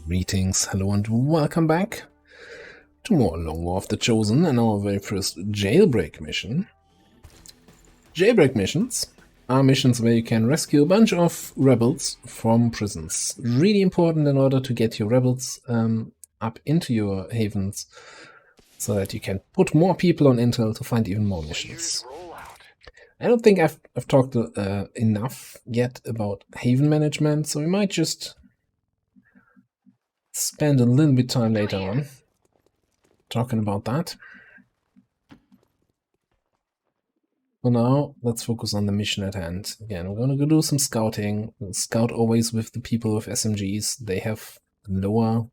Greetings, hello and welcome back to more Long War of the Chosen and our very first Jailbreak mission. Jailbreak missions are missions where you can rescue a bunch of rebels from prisons. Really important in order to get your rebels up into your havens so that you can put more people on intel to find even more missions. I don't think I've talked enough yet about haven management, so we might just spend a little bit of time later on talking about that. For now, let's focus on the mission at hand. Again, we're gonna go do some scouting. We'll scout always with the people with SMGs. They have lower...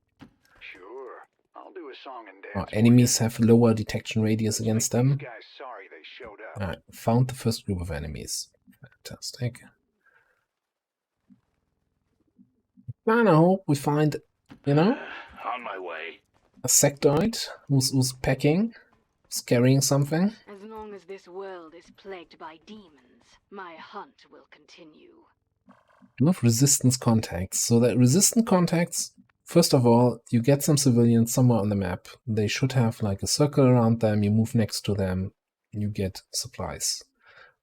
Sure. I'll do a song and dance. Our enemies have lower detection radius against them. Guys, sorry they showed up. Alright, found the first group of enemies. Fantastic. And I hope we find, you know, On my way. a sectoid who's packing, who's carrying something. As long as this world is plagued by demons, my hunt will continue. Do have resistance contacts. So that resistant contacts, first of all, you get some civilians somewhere on the map. They should have like a circle around them. You move next to them, you get supplies.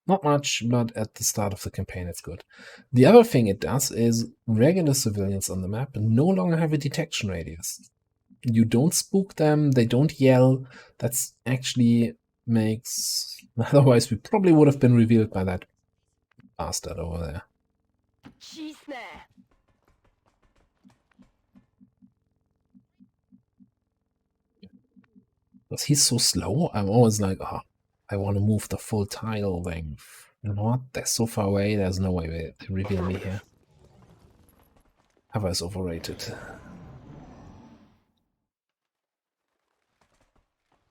Not much, but at the start of the campaign it's good. The other thing it does is regular civilians on the map no longer have a detection radius. You don't spook them, they don't yell. That's actually makes... Otherwise we probably would have been revealed by that bastard over there. She's there. Because he's so slow, I'm always like, oh, I want to move the full tile length. You know what? They're so far away, there's no way they reveal me here. Cover is overrated.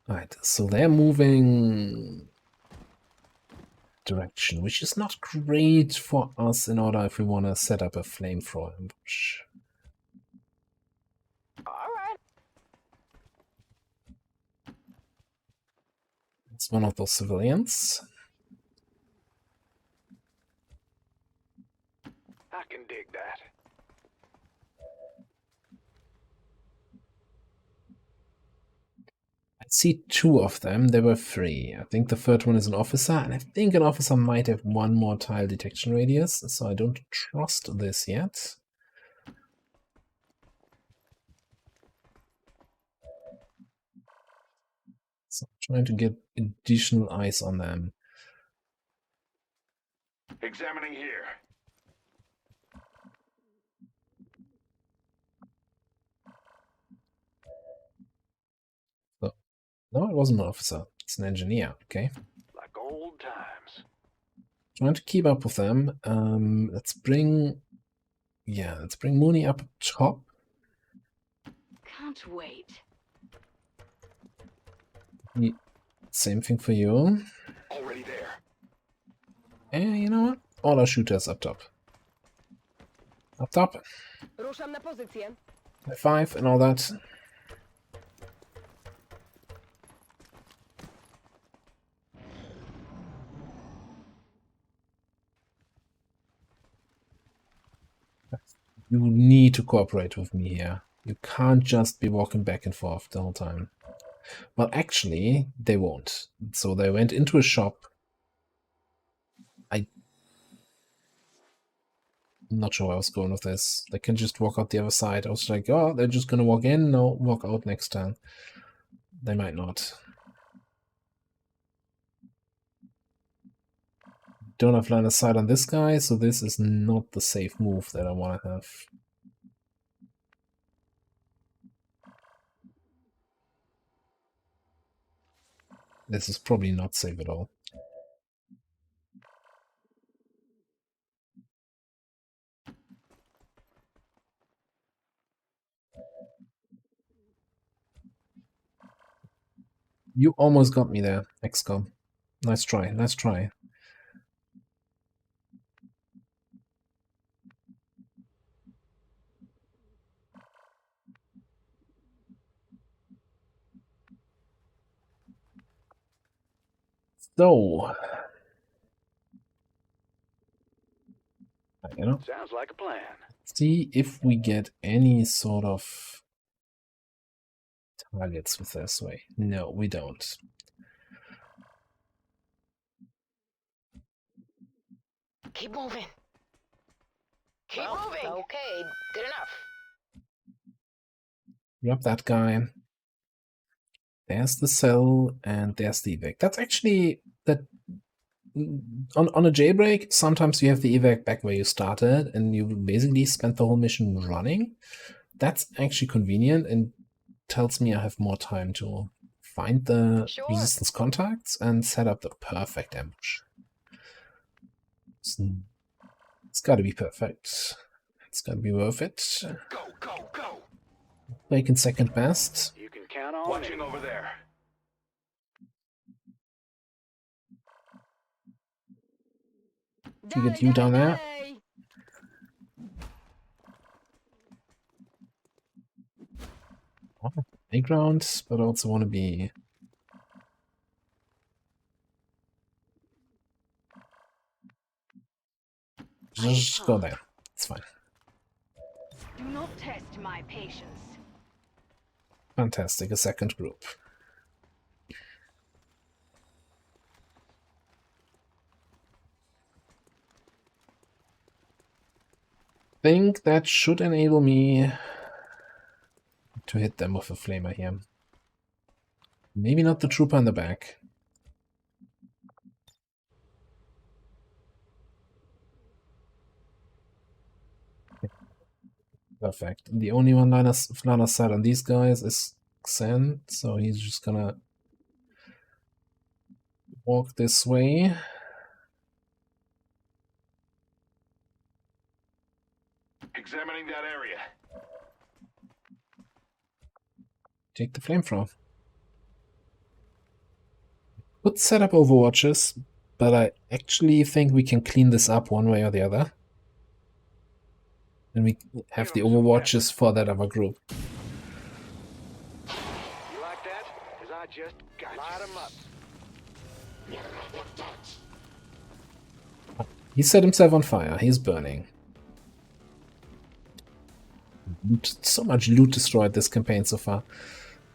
Right, so they're moving direction, which is not great for us in order if we want to set up a flamethrower ambush. Alright. It's one of those civilians. I can dig that. I see two of them. There were three. I think the third one is an officer, and I think an officer might have one more tile detection radius, so I don't trust this yet. So I'm trying to get additional eyes on them. Examining here. No, it wasn't an officer. It's an engineer, okay. Like old times. Trying to keep up with them. Let's bring Mooney up top. Can't wait. Same thing for you. Already there. And you know what? All our shooters up top. Up top. Ruszam na pozycję. High five and all that. You need to cooperate with me here. You can't just be walking back and forth the whole time. Well, actually, they won't. So they went into a shop. I'm not sure where I was going with this. They can just walk out the other side. I was like, oh, they're just gonna walk in? No, walk out next time. They might not. Don't have line of sight on this guy, so this is not the safe move that I want to have. This is probably not safe at all. You almost got me there, XCOM. Nice try, nice try. So, you know, Sounds like a plan. See if we get any sort of targets with this way. No, we don't. Keep moving. Keep moving. Okay, good enough. Grab that guy. There's the cell, and there's the evac. That's actually that on a jailbreak. Sometimes you have the evac back where you started, and you basically spent the whole mission running. That's actually convenient and tells me I have more time to find the Sure. resistance contacts and set up the perfect ambush. It's got to be perfect. It's got to be worth it. Go, go, go! Taking second best. You can count on watching over there. To get you down there. Playground, but I also want to be... Just go there. It's fine. Do not test my patience. Fantastic, a second group. Think that should enable me to hit them with a flamer here. Maybe not the trooper in the back. Perfect. The only one line of sight on these guys is Xen, so he's just gonna walk this way. Examining that area. Take the flamethrower. Could set up overwatches, but I actually think we can clean this up one way or the other. And we have the overwatches for that other group. You like that? Because I just got light 'em up. He set himself on fire. He's burning. So much loot destroyed this campaign so far.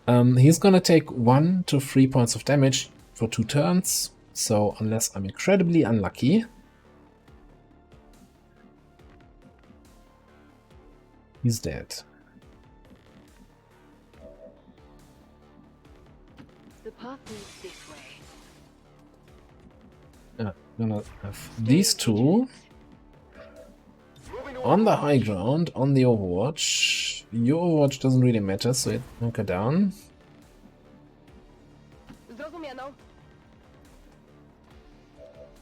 He's gonna take 1 to 3 points of damage for 2 turns. So unless I'm incredibly unlucky, he's dead. The path leads this way. Gonna have these two on the high ground, on the overwatch. Your overwatch doesn't really matter, so it knock her down. Zrozumiano.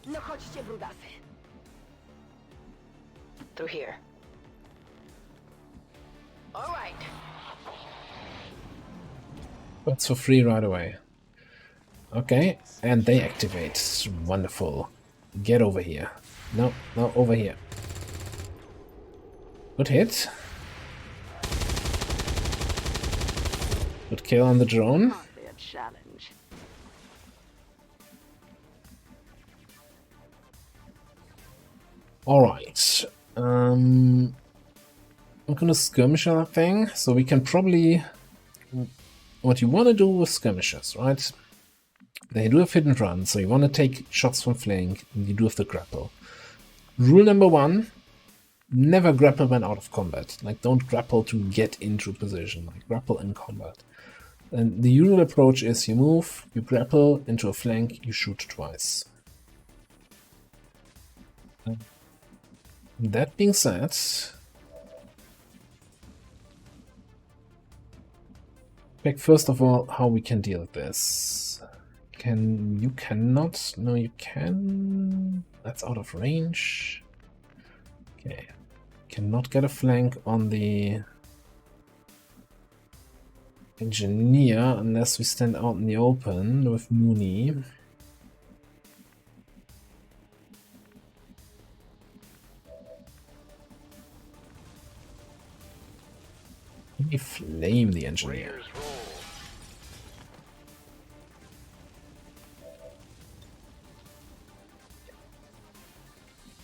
No chodźcie, brudasy. Through here. All right. That's for free right away. Okay, and they activate. Wonderful. Get over here. No, no, over here. Good hit. Good kill on the drone. Hardly a challenge. Alright. I'm gonna skirmish that thing, so we can probably... What you want to do with skirmishers, right? They do have hit and run, so you want to take shots from flank, and you do have the grapple. Rule number 1, never grapple when out of combat. Like, don't grapple to get into position, like grapple in combat. And the usual approach is you move, you grapple into a flank, you shoot twice. That being said, check first of all how we can deal with this. You cannot? No, you can. That's out of range. Okay. Cannot get a flank on the engineer unless we stand out in the open with Mooney. Let me flame the engineer. Raiders roll.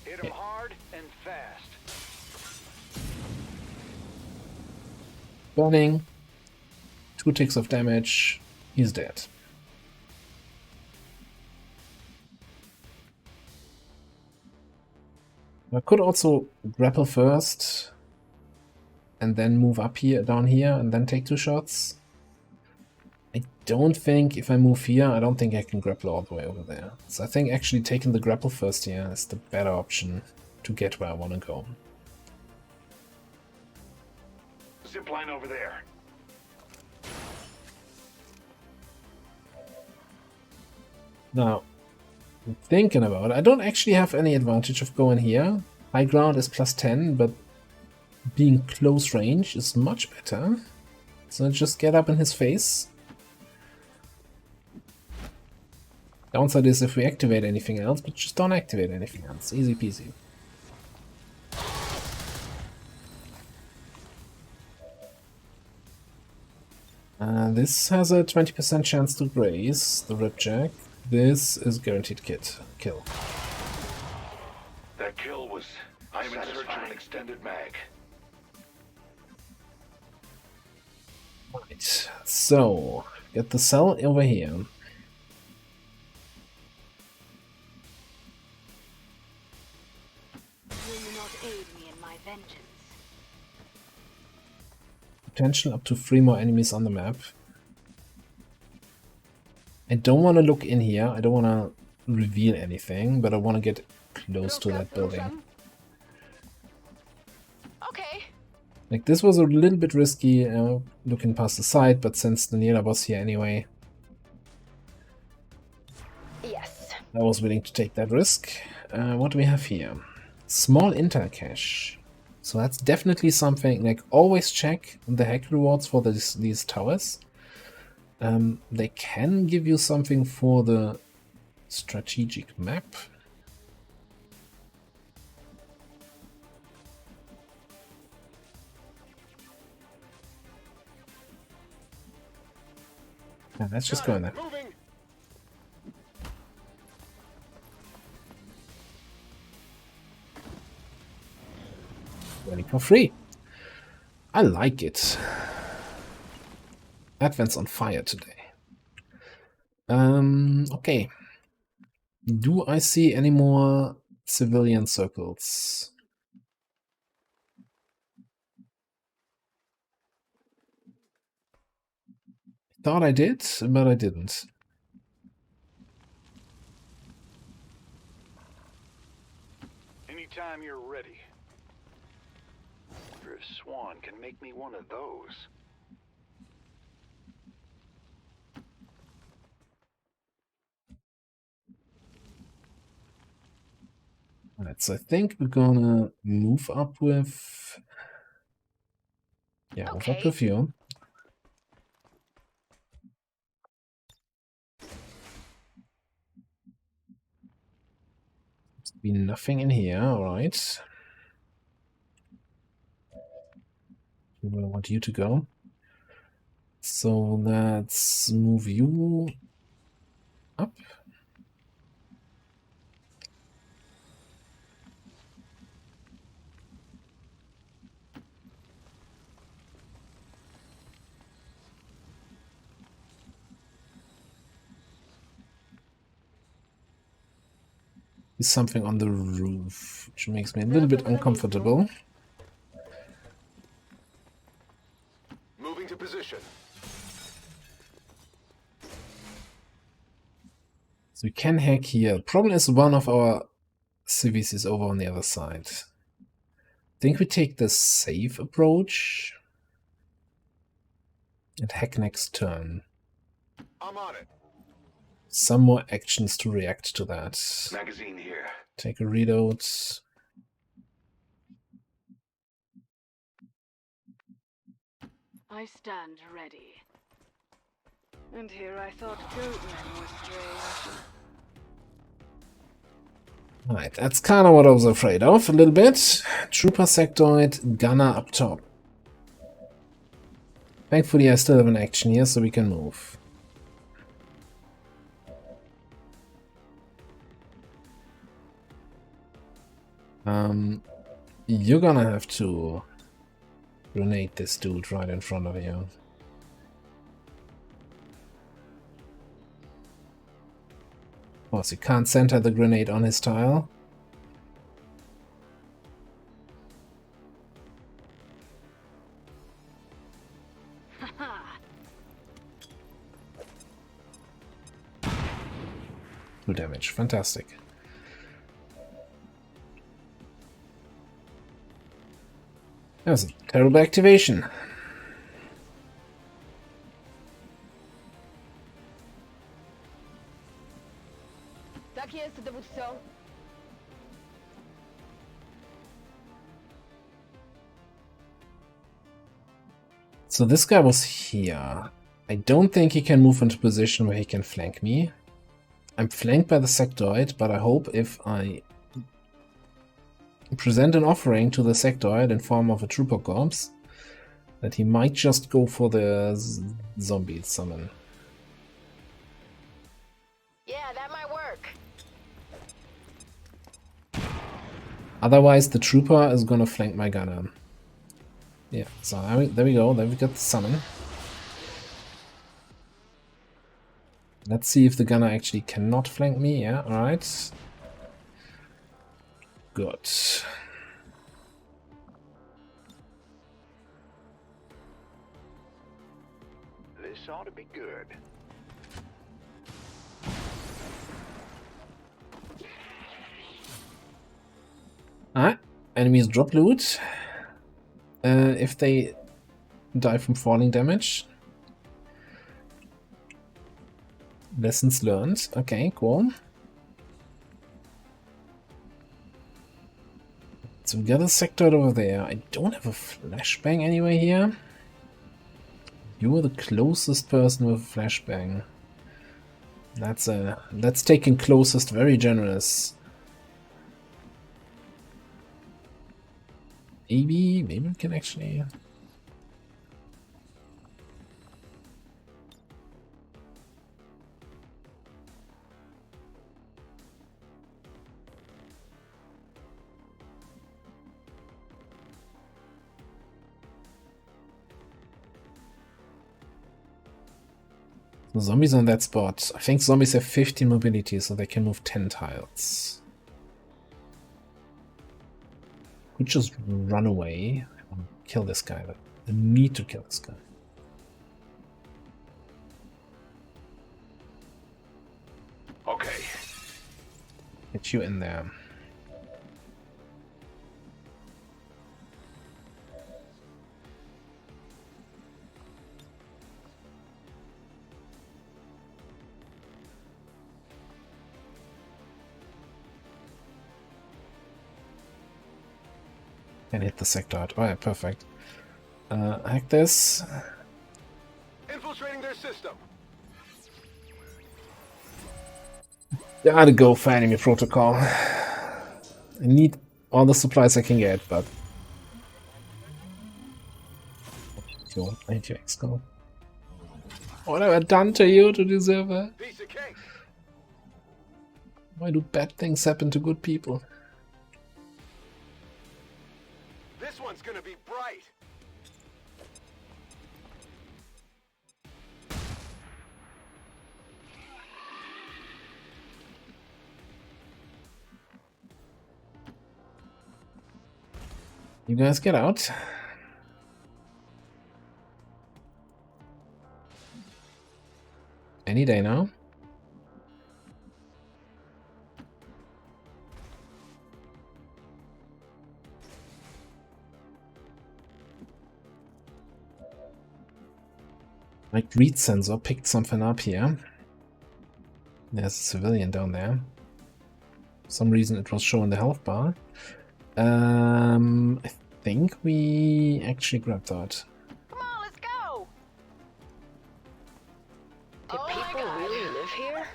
Hit 'em hard and fast. Burning. 2 ticks of damage. He's dead. I could also grapple first and then move up here, down here, and then take 2 shots. I don't think if I move here, I don't think I can grapple all the way over there. So I think actually taking the grapple first here is the better option to get where I want to go. Zipline over there. Now, I'm thinking about it. I don't actually have any advantage of going here. High ground is +10, but being close range is much better. So just get up in his face. Downside is if we activate anything else, but just don't activate anything else. Easy peasy. This has a 20% chance to graze the Ripjack. This is guaranteed kill. That kill was... I'm in search of an extended mag. Right, so get the cell over here. Will you not aid me in my vengeance? Potential up to 3 more enemies on the map. I don't want to look in here. I don't want to reveal anything, but I want to get close to that building. Okay. Like, this was a little bit risky, looking past the side, but since Daniela was here anyway, Yes. I was willing to take that risk. What do we have here? Small intel cache. So that's definitely something, like, always check the hack rewards for these towers. They can give you something for the strategic map. Yeah, let's just go in there. Moving. Running for free. I like it. Advent's on fire today. Okay. Do I see any more civilian circles? Thought I did, but I didn't. Anytime you're ready. Your swan can make me one of those. Alright, so I think we're gonna move up with... Yeah, move up Okay. with you. There's be nothing in here, alright. Where I want you to go. So let's move you up. There's something on the roof, which makes me a little bit uncomfortable. Moving to position. So we can hack here. Problem is one of our civis is over on the other side. I think we take the safe approach and hack next turn. I'm on it. Some more actions to react to that. Magazine here. Take a reload. I stand ready. And here I thought goatmen were strange. Right, that's kind of what I was afraid of a little bit. Trooper sectoid, gunner up top. Thankfully I still have an action here, so we can move. You're gonna have to grenade this dude right in front of you. Of course, you can't center the grenade on his tile. Two damage. Fantastic. That was a terrible activation. Tak jest, dowódco. So this guy was here. I don't think he can move into a position where he can flank me. I'm flanked by the sectoid, but I hope if I present an offering to the sectoid in form of a trooper corpse, that he might just go for the zombie summon. Yeah, that might work. Otherwise, the trooper is gonna flank my gunner. Yeah, so there we go. There we got the summon. Let's see if the gunner actually cannot flank me. Yeah, alright. Good. This ought to be good. Alright, enemies drop loot. If they die from falling damage. Lessons learned. Okay, cool. So we got a sector over there. I don't have a flashbang anyway here. You are the closest person with a flashbang. That's taking closest very generous. Maybe we can actually. The zombies on that spot. I think zombies have 15 mobility, so they can move 10 tiles. Could just run away. I want to kill this guy, but I need to kill this guy. Okay. Get you in there. And hit the sector. Oh yeah, perfect. Hack this. Infiltrating their system. Gotta go for enemy protocol. I need all the supplies I can get, but I hate you, XCOM. What have I done to you to deserve that? Piece of cake. Why do bad things happen to good people? This one's gonna be bright. You guys get out. Any day now. My greed sensor picked something up here. There's a civilian down there. For some reason it was showing the health bar. I think we actually grabbed that. Come on, let's go. Do people really live here?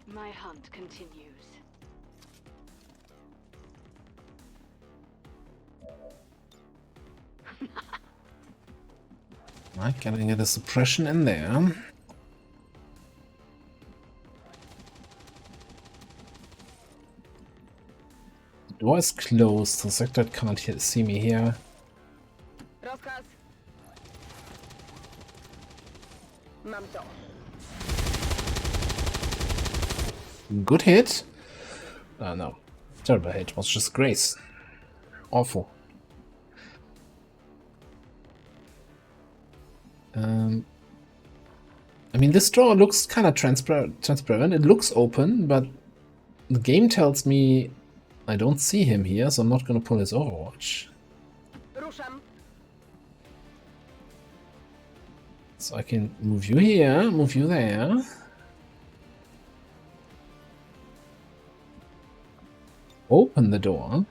My hunt continues. Alright, gotta get a suppression in there. The door is closed, the sectoid can't see me here. Rozkaz. Mam to. Good hit. No. Terrible hit. It was just grace. Awful. I mean, this door looks kind of transparent. It looks open, but the game tells me I don't see him here, so I'm not going to pull his Overwatch. Ruszam. So I can move you here, move you there. Open the door.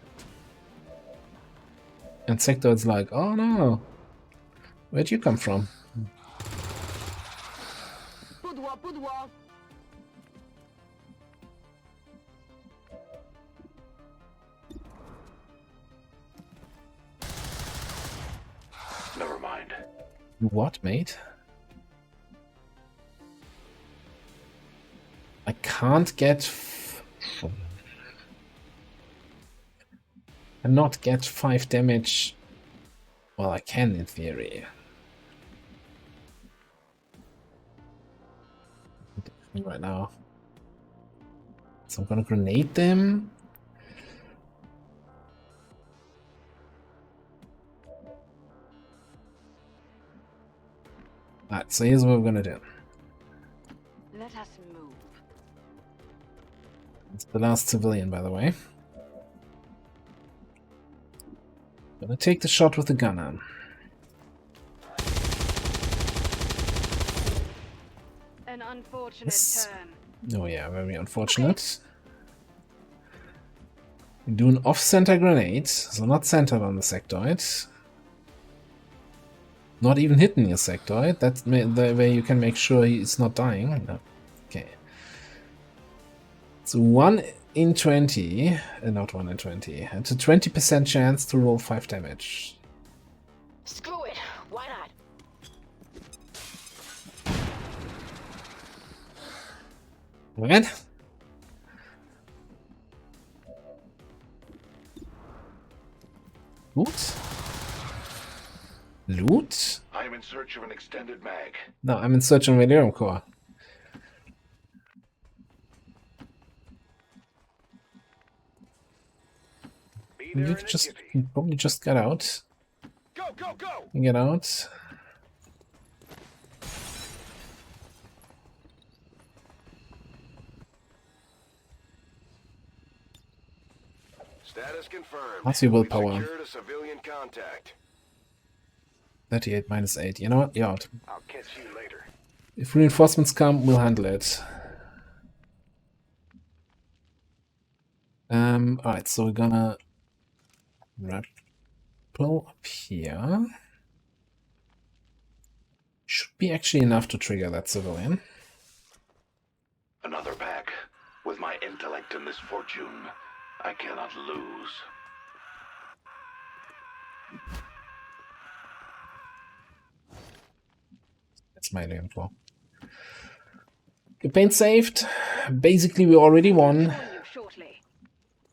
And Sectoid's like, oh no, where'd you come from? Pudło, pudło. Never mind. What, mate? I can't get... and not get 5 damage. Well, I can in theory. Right now. So I'm gonna grenade them. Alright, so here's what we're gonna do. Let us move. It's the last civilian, by the way. Gonna take the shot with the gunner. An unfortunate Yes. turn. Oh yeah, very unfortunate. Do an off-center grenade, so not centered on the sectoid. Not even hitting your sectoid. That's the way you can make sure he's not dying. No. Okay. It's 1 in 20, not 1 in 20. It's a 20% chance to roll 5 damage. Screw it. Why not? Right? Loot? Loot? I am in search of an extended mag. No, I'm in search of a Valerium core. Be You there could in a just jiffy. you probably just get out. Go, go, go! Get out. Status confirmed. What's your We've willpower? secured a civilian contact. 38 minus 8. You know what? You're out. I'll catch you later. If reinforcements come, we'll handle it. Alright, so we're gonna rappel up here. Should be actually enough to trigger that civilian. Another pack. With my intellect and misfortune, I cannot lose. That's my info. Campaign saved. Basically, we already won. Join you shortly.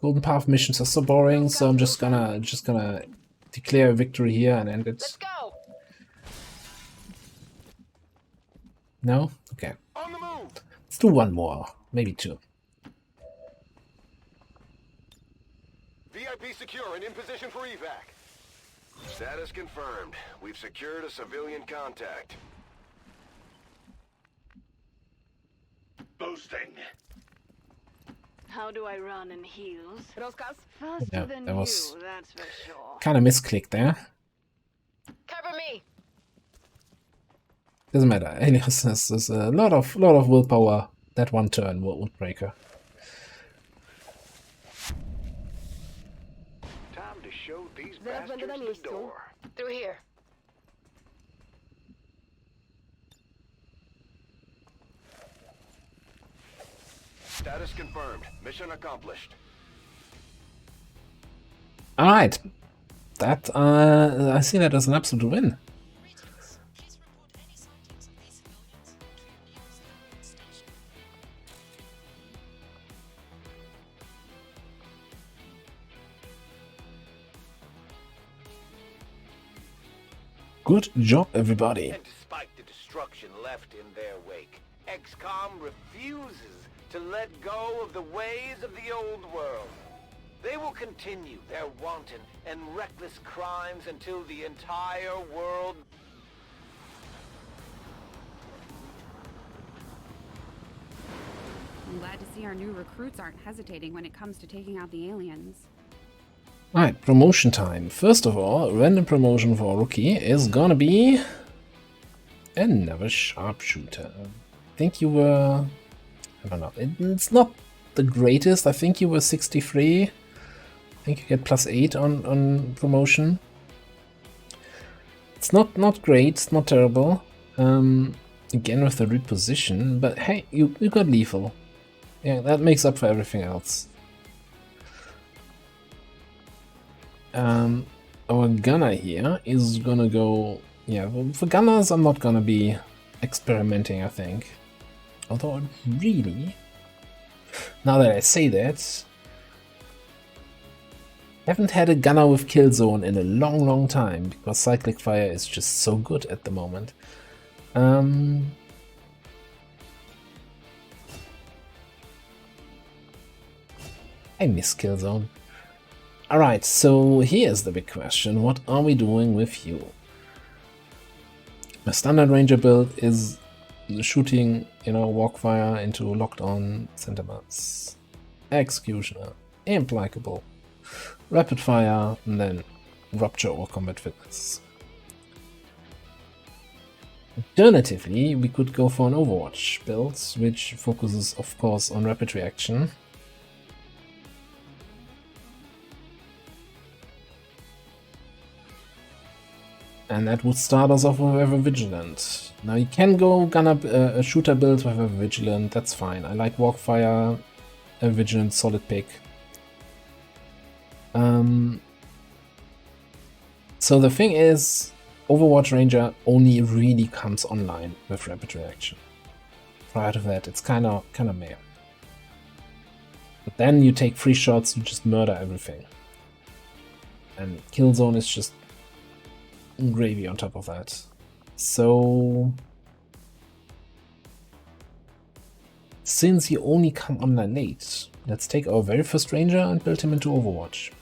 Golden Path missions are so boring, so I'm just gonna declare a victory here and end it. Let's go. No? Okay. On the move! Let's do one more. Maybe 2. VIP secure and in position for evac. Status confirmed. We've secured a civilian contact. Boosting. How do I run in heels? Rozkaz. Faster Yeah, than that was- you, that's for sure. Kind of misclicked there. Cover me. Doesn't matter. Anyways, there's a lot of willpower. That one turn would break her. Time to show these Zaraz będę na bastards the miejscu. door. Through here. Status confirmed. Mission accomplished. Alright. That I see that as an absolute win. Good job, everybody. And despite the destruction left in their wake, XCOM refuses to let go of the ways of the old world. They will continue their wanton and reckless crimes until the entire world... I'm glad to see our new recruits aren't hesitating when it comes to taking out the aliens. Alright, promotion time. First of all, random promotion for rookie is gonna be another sharpshooter. I think you were... I don't know. It's not the greatest. I think you were 63. I think you get +8 on promotion. It's not great. It's not terrible. Again with the reposition, but hey, you got lethal. Yeah, that makes up for everything else. Our gunner here is gonna go... Yeah, for gunners I'm not gonna be experimenting, I think. Although I really... Now that I say that... haven't had a gunner with kill zone in a long time, because cyclic fire is just so good at the moment. I miss kill zone. Alright, so here's the big question. What are we doing with you? My standard ranger build is shooting, walk fire into locked on sentiments. Executioner, implacable, rapid fire, and then rupture or combat fitness. Alternatively, we could go for an Overwatch build, which focuses, of course, on rapid reaction. And that would start us off with Ever Vigilant. Now you can go gun up a shooter build with Ever Vigilant, that's fine. I like Walkfire, Ever Vigilant, solid pick. So the thing is, Overwatch Ranger only really comes online with rapid reaction. Prior to that, it's kind of meh. But then you take 3 shots, you just murder everything. And Killzone is just gravy on top of that. So since you only come online late, let's take our very first ranger and build him into Overwatch.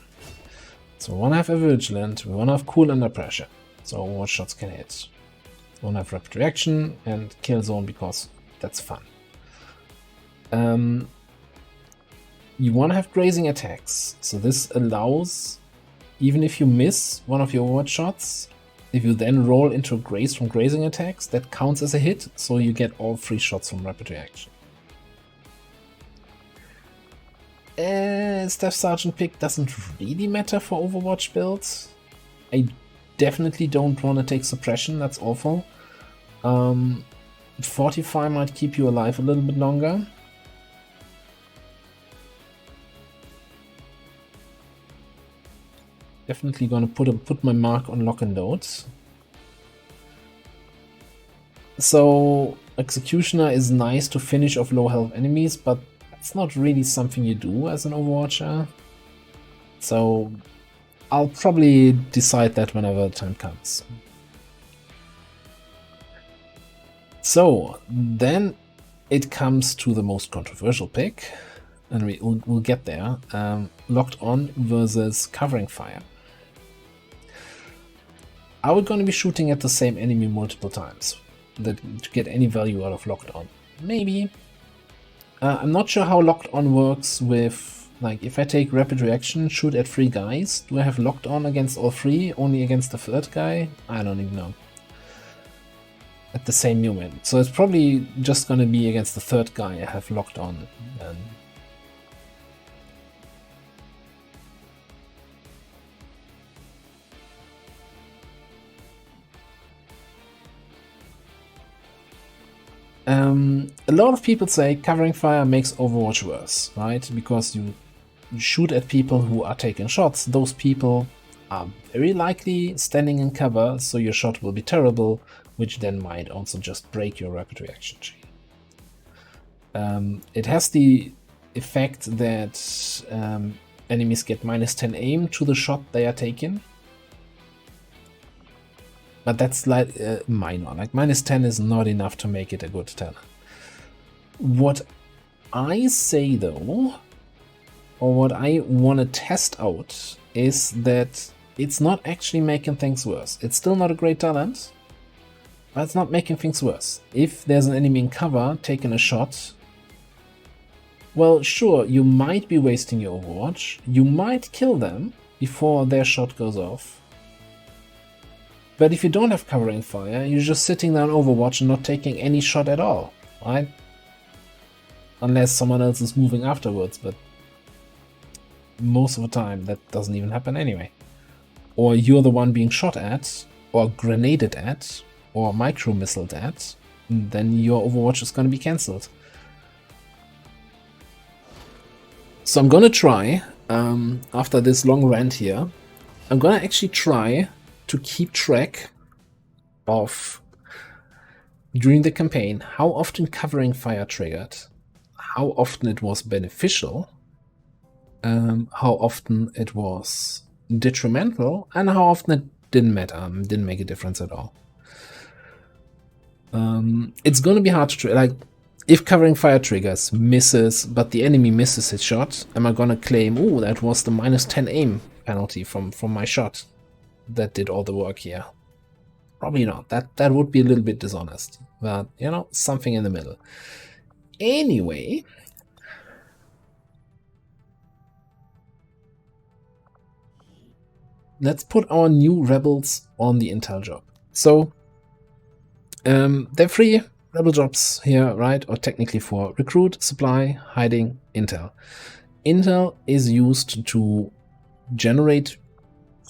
So we wanna have a vigilant, we wanna have cool under pressure, so Overwatch shots can hit. We wanna have rapid reaction and kill zone because that's fun. You wanna have grazing attacks, so this allows, even if you miss one of your Overwatch shots, if you then roll into a graze from grazing attacks, that counts as a hit, so you get all 3 shots from rapid reaction. Staff Sergeant pick doesn't really matter for Overwatch builds. I definitely don't want to take suppression, that's awful. Fortify might keep you alive a little bit longer. Definitely gonna put my mark on lock and load. So Executioner is nice to finish off low health enemies, but it's not really something you do as an Overwatcher. So I'll probably decide that whenever the time comes. So then it comes to the most controversial pick, and we'll get there. Locked on versus covering fire. Are we going to be shooting at the same enemy multiple times to get any value out of locked on? Maybe. I'm not sure how locked on works with, like, if I take rapid reaction, shoot at 3 guys, do I have locked on against all 3, only against the 3rd guy? I don't even know. At the same moment. So it's probably just going to be against the 3rd guy I have locked on. A lot of people say covering fire makes Overwatch worse, right? Because you shoot at people who are taking shots. Those people are very likely standing in cover, so your shot will be terrible, which then might also just break your rapid reaction chain. It has the effect that enemies get -10 aim to the shot they are taking. But that's like minor. Like -10 is not enough to make it a good talent. What I say though, or what I want to test out, is that it's not actually making things worse. It's still not a great talent, but it's not making things worse. If there's an enemy in cover taking a shot, well, sure, you might be wasting your Overwatch. You might kill them before their shot goes off. But if you don't have covering fire, you're just sitting there on Overwatch and not taking any shot at all, right? Unless someone else is moving afterwards, but most of the time that doesn't even happen anyway. Or you're the one being shot at, or grenaded at, or micro-missiled at, then your Overwatch is going to be cancelled. So I'm gonna try, after this long rant here, I'm gonna actually try to keep track of, during the campaign, how often covering fire triggered, how often it was beneficial, how often it was detrimental, and how often it didn't matter, didn't make a difference at all. It's gonna be hard to, like, if covering fire triggers misses, but the enemy misses his shot, am I gonna claim, oh, that was the -10 aim penalty from my shot that did all the work here? Probably not. That would be a little bit dishonest. But, you know, something in the middle. Anyway, let's put our new rebels on the intel job. So, they're free rebel jobs here, right? Or technically 4: recruit, supply, hiding, intel. Intel is used to generate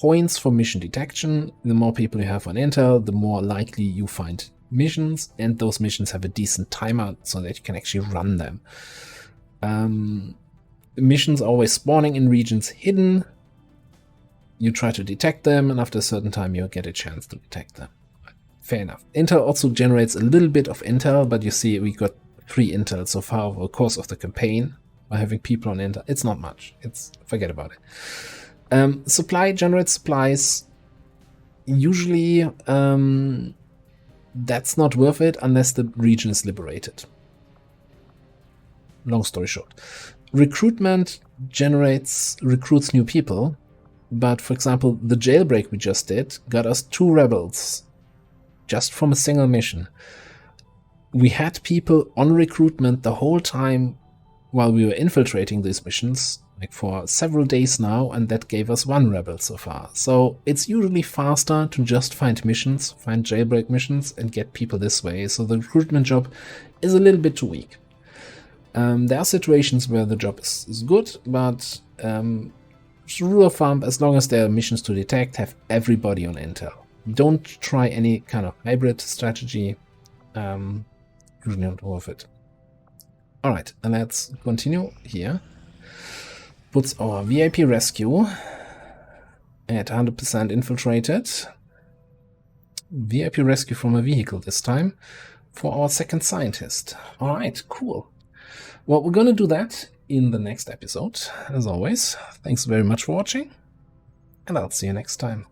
points for mission detection. The more people you have on intel, the more likely you find missions, and those missions have a decent timer so that you can actually run them. Missions are always spawning in regions hidden. You try to detect them, and after a certain time you get a chance to detect them. Fair enough. Intel also generates a little bit of intel, but you see we got 3 intel so far over the course of the campaign by having people on intel. It's not much. Forget about it. Supply generates supplies. Usually that's not worth it unless the region is liberated. Long story short. Recruitment recruits new people, but for example, the jailbreak we just did got us 2 rebels just from a single mission. We had people on recruitment the whole time while we were infiltrating these missions, like for several days now, and that gave us 1 rebel so far. So it's usually faster to just find missions, find jailbreak missions, and get people this way. So the recruitment job is a little bit too weak. There are situations where the job is good, but rule of thumb, as long as there are missions to detect, have everybody on intel. Don't try any kind of hybrid strategy. Usually not worth it. Alright, and let's continue here. Puts our VIP rescue at 100% infiltrated. VIP rescue from a vehicle this time for our second scientist. Alright, cool. Well, we're gonna do that in the next episode, as always. Thanks very much for watching, and I'll see you next time.